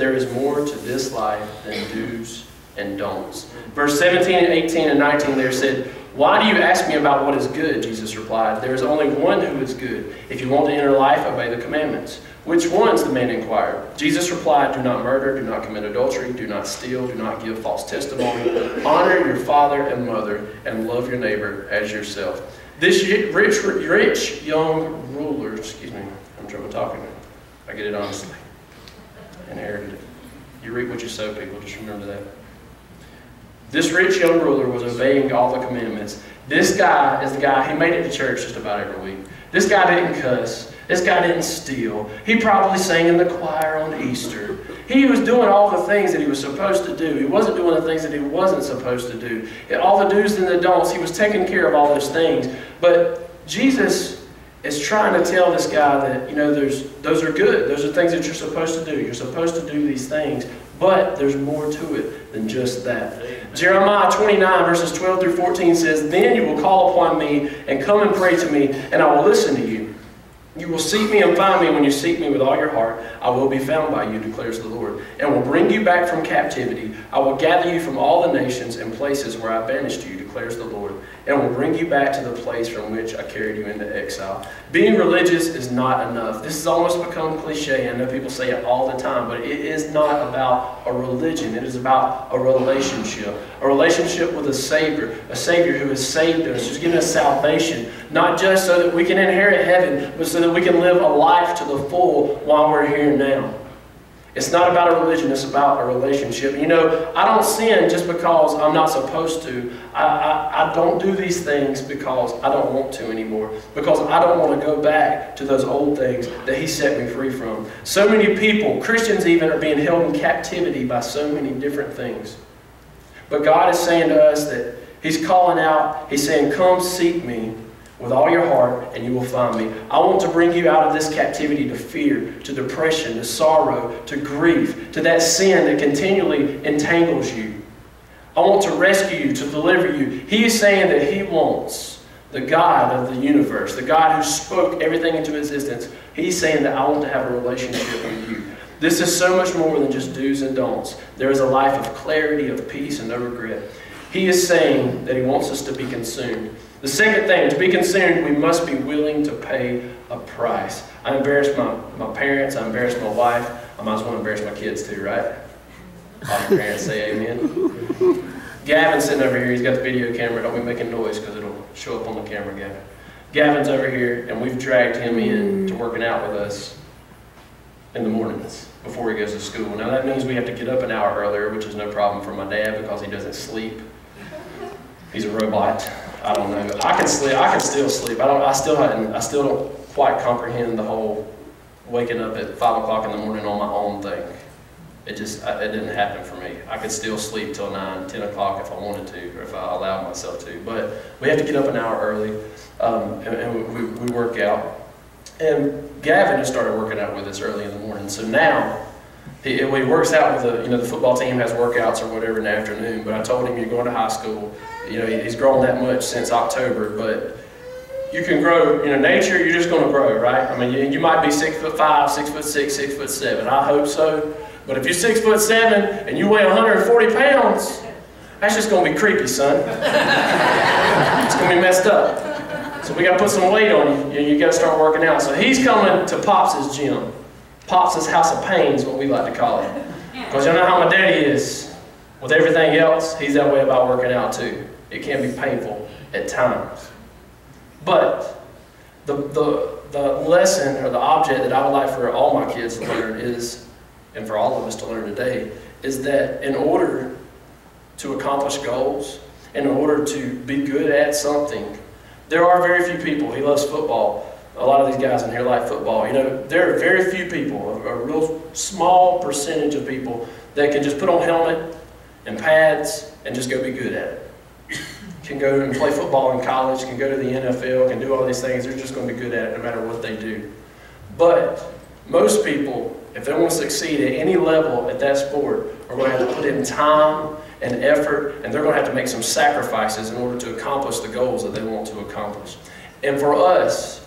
there is more to this life than do's and don'ts. Verse 17 and 18 and 19 there said, "Why do you ask me about what is good?" Jesus replied. "There is only one who is good. If you want to enter life, obey the commandments." "Which ones?" the man inquired. Jesus replied, "Do not murder, do not commit adultery, do not steal, do not give false testimony, honor your father and mother, and love your neighbor as yourself." This rich young ruler, excuse me, I'm trouble talking. I get it honestly. Inherited it. You reap what you sow, people. Just remember that. This rich young ruler was obeying all the commandments. This guy is the guy, he made it to church just about every week. This guy didn't cuss. This guy didn't steal. He probably sang in the choir on Easter. He was doing all the things that he was supposed to do. He wasn't doing the things that he wasn't supposed to do. All the do's and the don'ts, he was taking care of all those things. But Jesus is trying to tell this guy that, you know, those are good. Those are things that you're supposed to do. You're supposed to do these things. But there's more to it than just that. Jeremiah 29 verses 12 through 14 says, "Then you will call upon me and come and pray to me, and I will listen to you. You will seek me and find me when you seek me with all your heart. I will be found by you, declares the Lord, and will bring you back from captivity. I will gather you from all the nations and places where I banished you, declares the Lord, and will bring you back to the place from which I carried you into exile." Being religious is not enough. This has almost become cliche. I know people say it all the time, but it is not about a religion. It is about a relationship with a Savior who has saved us, who's given us salvation, not just so that we can inherit heaven, but so that we can live a life to the full while we're here now. It's not about a religion, it's about a relationship. You know, I don't sin just because I'm not supposed to. I don't do these things because I don't want to anymore, because I don't want to go back to those old things that He set me free from. So many people, Christians even, are being held in captivity by so many different things. But God is saying to us that He's calling out, He's saying, "Come seek me with all your heart, and you will find me." I want to bring you out of this captivity to fear, to depression, to sorrow, to grief, to that sin that continually entangles you. I want to rescue you, to deliver you. He is saying that He wants, the God of the universe, the God who spoke everything into existence, He's saying that I want to have a relationship with you. This is so much more than just do's and don'ts. There is a life of clarity, of peace, and no regret. He is saying that He wants us to be consumed. The second thing, to be consumed, we must be willing to pay a price. I embarrassed my parents, I embarrassed my wife, I might as well embarrass my kids too, right? All the parents say amen. Gavin's sitting over here, he's got the video camera, don't be making noise because it'll show up on the camera, Gavin. Gavin's over here, and we've dragged him in to working out with us in the mornings before he goes to school. Now that means we have to get up an hour earlier, which is no problem for my dad because he doesn't sleep. He's a robot. I don't know. I can sleep. I can still sleep. I still don't quite comprehend the whole waking up at 5 o'clock in the morning on my own thing. It didn't happen for me. I could still sleep till 9, 10 o'clock if I wanted to, or if I allowed myself to. But we have to get up an hour early, and we work out. And Gavin has started working out with us early in the morning. So now he works out with the football team has workouts or whatever in the afternoon. But I told him, you're going to high school. He's grown that much since October, but you can grow. Nature, you're just going to grow, right? I mean, you might be 6'5", 6'6", 6'7". I hope so. But if you're 6'7" and you weigh 140 pounds, that's just going to be creepy, son. It's going to be messed up. So we got to put some weight on you. You got to start working out. So he's coming to Pops' gym. Pops' House of Pain is what we like to call it. Because you know how my daddy is. With everything else, he's that way about working out too. It can be painful at times. But the lesson or the object that I would like for all my kids to learn is, and for all of us to learn today, is that in order to accomplish goals, in order to be good at something, there are very few people. He loves football. A lot of these guys in here like football. There are very few people, a real small percentage of people that can just put on helmet and pads and just go be good at it. Can go and play football in college, can go to the NFL, can do all these things. They're just going to be good at it no matter what they do. But most people, if they want to succeed at any level at that sport, are going to have to put in time and effort, and they're going to have to make some sacrifices in order to accomplish the goals that they want to accomplish. And for us,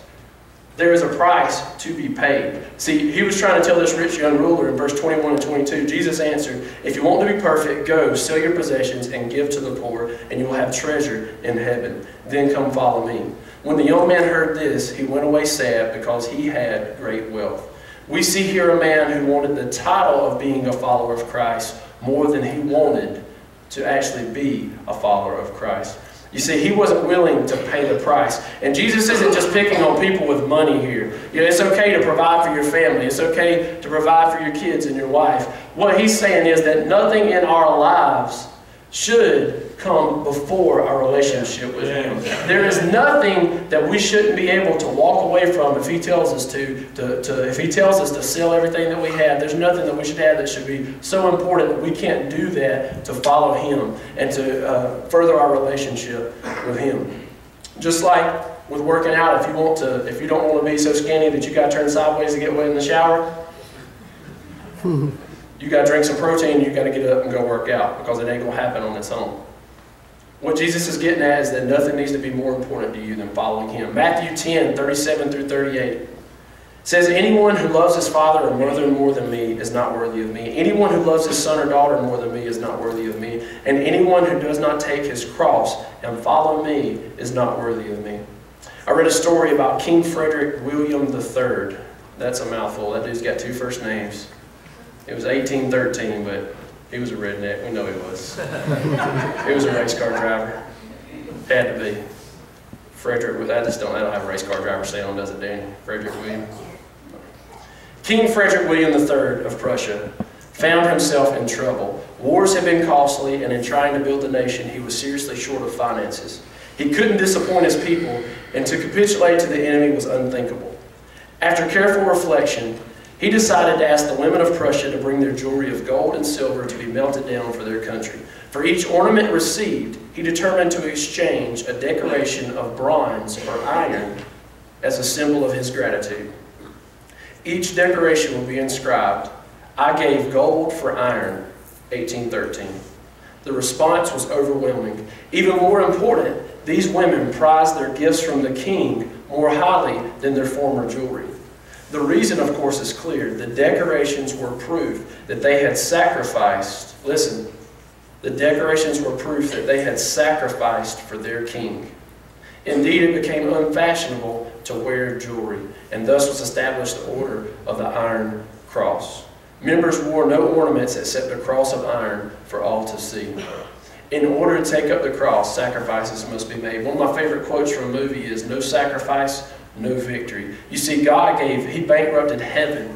There is a price to be paid. See, he was trying to tell this rich young ruler in verse 21 and 22, Jesus answered, if you want to be perfect, go, sell your possessions and give to the poor, and you will have treasure in heaven. Then come follow me. When the young man heard this, he went away sad because he had great wealth. We see here a man who wanted the title of being a follower of Christ more than he wanted to actually be a follower of Christ. You see, he wasn't willing to pay the price. And Jesus isn't just picking on people with money here. You know, it's okay to provide for your family. It's okay to provide for your kids and your wife. What he's saying is that nothing in our lives should come before our relationship with him. There is nothing that we shouldn't be able to walk away from if he tells us if he tells us to sell everything that we have. There's nothing that we should have that should be so important that we can't do that to follow him and to further our relationship with him. Just like with working out, if you don't want to be so skinny that you got to turn sideways to get wet in the shower, you got to drink some protein, you got to get up and go work out, because it ain't going to happen on its own. What Jesus is getting at is that nothing needs to be more important to you than following him. Matthew 10, 37 through 38 says, anyone who loves his father or mother more than me is not worthy of me. Anyone who loves his son or daughter more than me is not worthy of me. And anyone who does not take his cross and follow me is not worthy of me. I read a story about King Frederick William III. That's a mouthful. That dude's got 2 first names. It was 1813, but he was a redneck. We know he was. He was a race car driver. Had to be. Frederick, I don't have a race car driver sound, does it, Danny? Frederick William. King Frederick William III of Prussia found himself in trouble. Wars had been costly, and in trying to build the nation, he was seriously short of finances. He couldn't disappoint his people, and to capitulate to the enemy was unthinkable. After careful reflection, he decided to ask the women of Prussia to bring their jewelry of gold and silver to be melted down for their country. For each ornament received, he determined to exchange a decoration of bronze or iron as a symbol of his gratitude. Each decoration will be inscribed, I gave gold for iron, 1813. The response was overwhelming. Even more important, these women prized their gifts from the king more highly than their former jewelry. The reason, of course, is clear. The decorations were proof that they had sacrificed. Listen, the decorations were proof that they had sacrificed for their king. Indeed, it became unfashionable to wear jewelry, and thus was established the order of the Iron Cross. Members wore no ornaments except a cross of iron for all to see. In order to take up the cross, sacrifices must be made. One of my favorite quotes from a movie is, no sacrifice, no victory. You see, He bankrupted heaven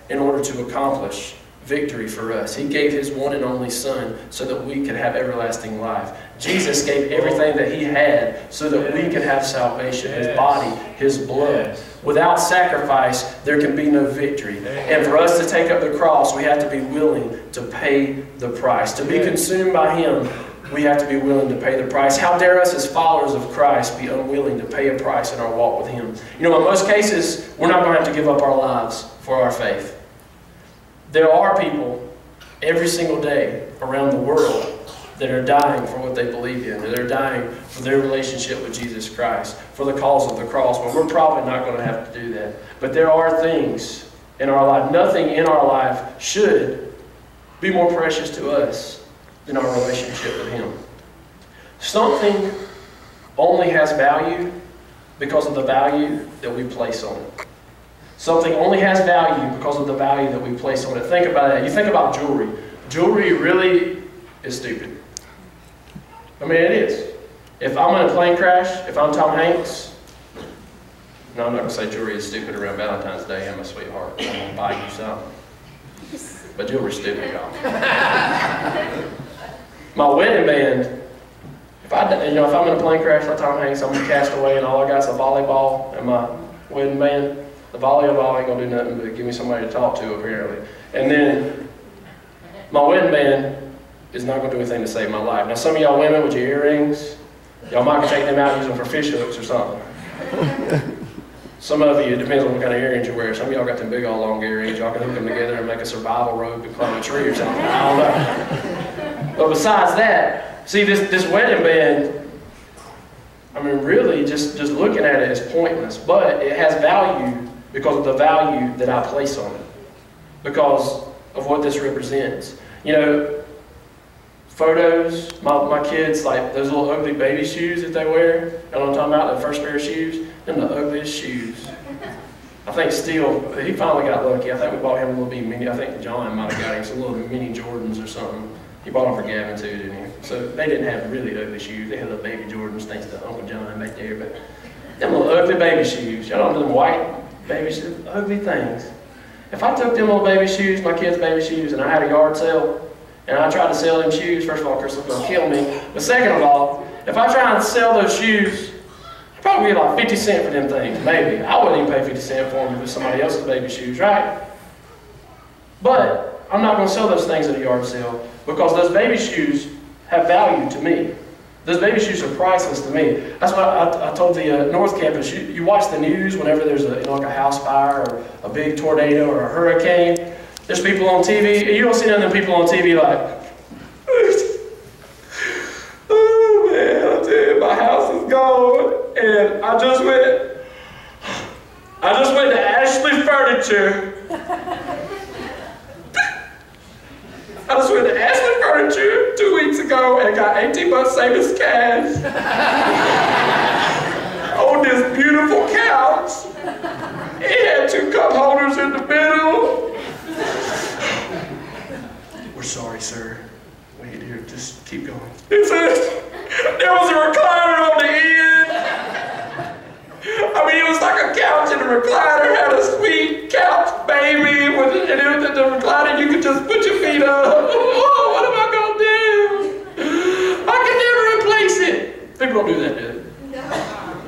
in order to accomplish victory for us. He gave his one and only Son so that we could have everlasting life. Jesus gave everything that he had so that we could have salvation, his body, his blood. Without sacrifice, there can be no victory. And for us to take up the cross, we have to be willing to pay the price. To be consumed by him, we have to be willing to pay the price. How dare us as followers of Christ be unwilling to pay a price in our walk with him? You know, in most cases, we're not going to have to give up our lives for our faith. There are people every single day around the world that are dying for what they believe in. That are dying for their relationship with Jesus Christ, for the cause of the cross. But we're probably not going to have to do that. But there are things in our life, nothing in our life should be more precious to us than our relationship with him. Something only has value because of the value that we place on it. Something only has value because of the value that we place on it. Think about that. You think about jewelry. Jewelry really is stupid. I mean, it is. If I'm in a plane crash, if I'm Tom Hanks, no, I'm not going to say jewelry is stupid around Valentine's Day. I'm a sweetheart. I'm going to buy you something. But jewelry's stupid, y'all. My wedding band, if I'm in a plane crash like Tom Hanks, I'm going to cast away and all I got is a volleyball and my wedding band. The volleyball ain't going to do nothing but give me somebody to talk to, apparently. And then my wedding band is not going to do anything to save my life. Now, some of y'all women with your earrings, y'all might take them out and use them for fish hooks or something. Some of you, it depends on what kind of earrings you wear. Some of y'all got them big old long earrings. Y'all can hook them together and make a survival rope and climb a tree or something. I don't know. But besides that, see, this wedding band, I mean, really, just looking at it is pointless, but it has value because of the value that I place on it, because of what this represents. You know, photos, my kids, like those little ugly baby shoes that they wear, you know what I'm talking about, the first pair of shoes, them the ugliest shoes. I think Steele, he finally got lucky. I think we bought him a little bit mini, I think John might have got him some little mini Jordans or something. He bought them for Gavin too, didn't he? So they didn't have really ugly shoes. They had little baby Jordans thanks to Uncle John back there, but them little ugly baby shoes, y'all know them white baby shoes, ugly things. If I took them little baby shoes, my kids' baby shoes, and I had a yard sale, and I tried to sell them shoes, first of all, Crystal's going to kill me. But second of all, if I try and sell those shoes, I'd probably get like 50 cents for them things, maybe. I wouldn't even pay 50 cents for them if it was somebody else's baby shoes, right? But I'm not going to sell those things at a yard sale because those baby shoes have value to me. Those baby shoes are priceless to me. That's why I told the North Campus, you watch the news whenever there's like a house fire or a big tornado or a hurricane. There's people on TV, and you don't see none of them people on TV like, oh man, I tell you, my house is gone, and I just went to Ashley Furniture. I just went to Ashley Furniture 2 weeks ago and got 18 months savings cash on this beautiful couch. It had 2 cup holders in the middle. We're sorry, sir. Wait here, just keep going. It says, there was a recliner on the end. I mean, it was like a couch, and the recliner had a sweet couch baby, and it was the recliner, you could just put your feet up. Oh, what am I going to do? I can never replace it. People don't do that, do they?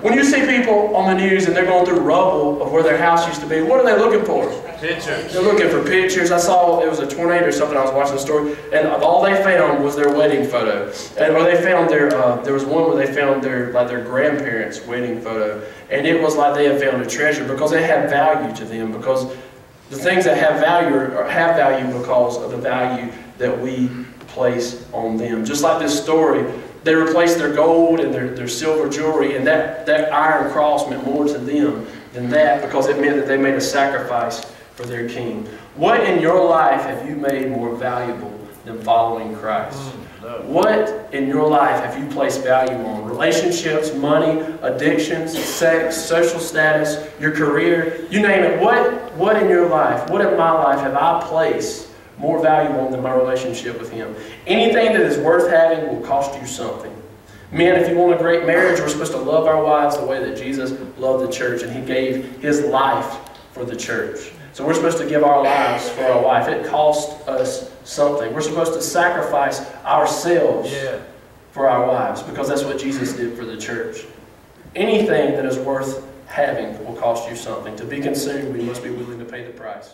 When you see people on the news and they're going through rubble of where their house used to be, what are they looking for? Pictures. They're looking for pictures. I saw it was a tornado or something. I was watching the story, and all they found was their wedding photo. Or they found their. There was one where they found their grandparents' wedding photo, and it was like they had found a treasure because it had value to them. Because the things that have value because of the value that we place on them. Just like this story. They replaced their gold and their silver jewelry, and that iron cross meant more to them than that because it meant that they made a sacrifice for their king. What in your life have you made more valuable than following Christ? What in your life have you placed value on? Relationships, money, addictions, sex, social status, your career, you name it. What in your life, what in my life have I placed more valuable than my relationship with Him? Anything that is worth having will cost you something. Men, if you want a great marriage, we're supposed to love our wives the way that Jesus loved the church, and He gave His life for the church. So we're supposed to give our lives for our wife. It costs us something. We're supposed to sacrifice ourselves for our wives because that's what Jesus did for the church. Anything that is worth having will cost you something. To be consumed, we must be willing to pay the price.